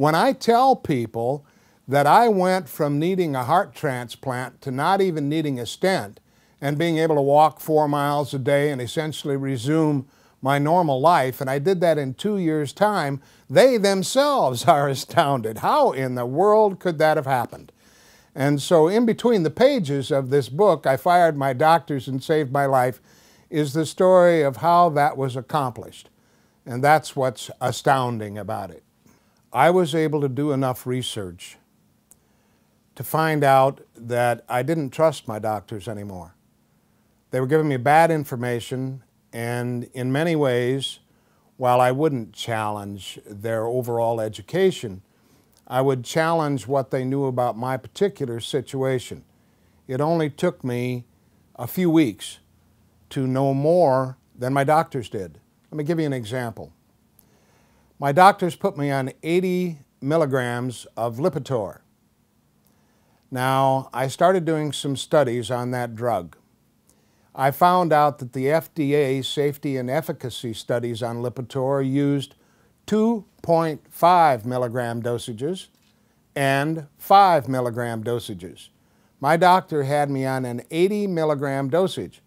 When I tell people that I went from needing a heart transplant to not even needing a stent and being able to walk 4 miles a day and essentially resume my normal life, and I did that in 2 years' time, they themselves are astounded. How in the world could that have happened? And so in between the pages of this book, I Fired My Doctors and Saved My Life, is the story of how that was accomplished. And that's what's astounding about it. I was able to do enough research to find out that I didn't trust my doctors anymore. They were giving me bad information, and in many ways, while I wouldn't challenge their overall education, I would challenge what they knew about my particular situation. It only took me a few weeks to know more than my doctors did. Let me give you an example. My doctors put me on 80 milligrams of Lipitor. Now, I started doing some studies on that drug. I found out that the FDA safety and efficacy studies on Lipitor used 2.5 milligram dosages and 5 milligram dosages. My doctor had me on an 80 milligram dosage.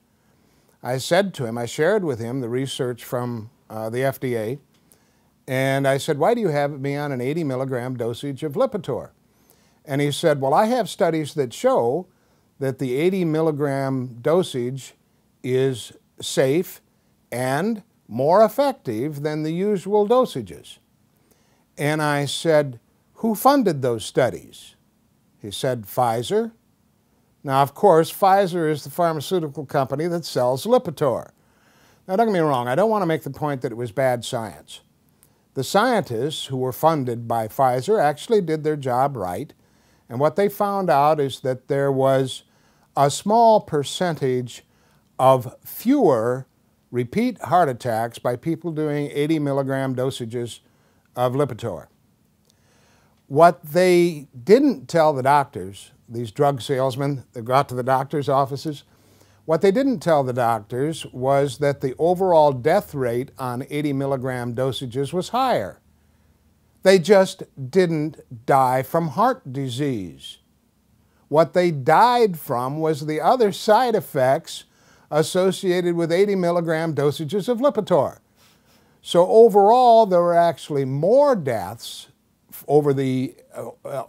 I said to him, I shared with him the research from the FDA, and I said, why do you have me on an 80 milligram dosage of Lipitor? And he said, well, I have studies that show that the 80 milligram dosage is safe and more effective than the usual dosages. And I said, who funded those studies? He said, Pfizer. Now, of course, Pfizer is the pharmaceutical company that sells Lipitor. Now, don't get me wrong, I don't want to make the point that it was bad science. The scientists who were funded by Pfizer actually did their job right, and what they found out is that there was a small percentage of fewer repeat heart attacks by people doing 80 milligram dosages of Lipitor. What they didn't tell the doctors, these drug salesmen that got to the doctors' offices, what they didn't tell the doctors was that the overall death rate on 80 milligram dosages was higher. They just didn't die from heart disease. What they died from was the other side effects associated with 80 milligram dosages of Lipitor. So overall, there were actually more deaths with the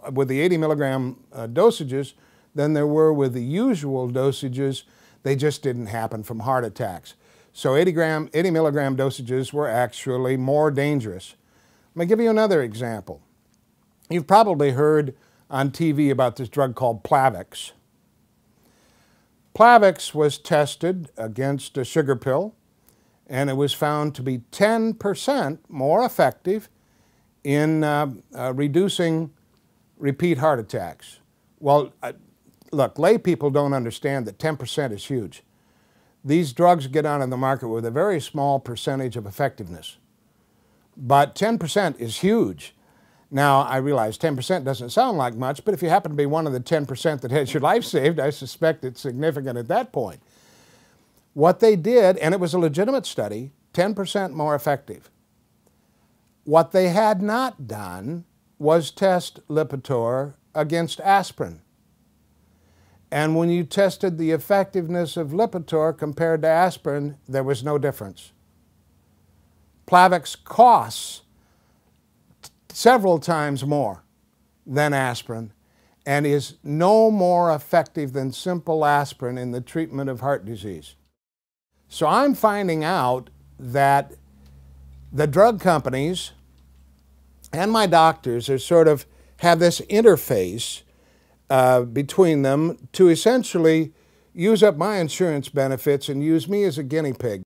80 milligram dosages than there were with the usual dosages. They just didn't happen from heart attacks. So 80 milligram dosages were actually more dangerous. Let me give you another example. You've probably heard on TV about this drug called Plavix. Plavix was tested against a sugar pill, and it was found to be 10% more effective in reducing repeat heart attacks. Well, look, lay people don't understand that 10% is huge. These drugs get onto the market with a very small percentage of effectiveness, but 10% is huge. Now, I realize 10% doesn't sound like much, but if you happen to be one of the 10% that has your life saved, I suspect it's significant at that point. What they did, and it was a legitimate study, 10% more effective. What they had not done was test Lipitor against aspirin. And when you tested the effectiveness of Lipitor compared to aspirin, there was no difference. Plavix costs several times more than aspirin and is no more effective than simple aspirin in the treatment of heart disease. So I'm finding out that the drug companies and my doctors are sort of have this interface between them to essentially use up my insurance benefits and use me as a guinea pig.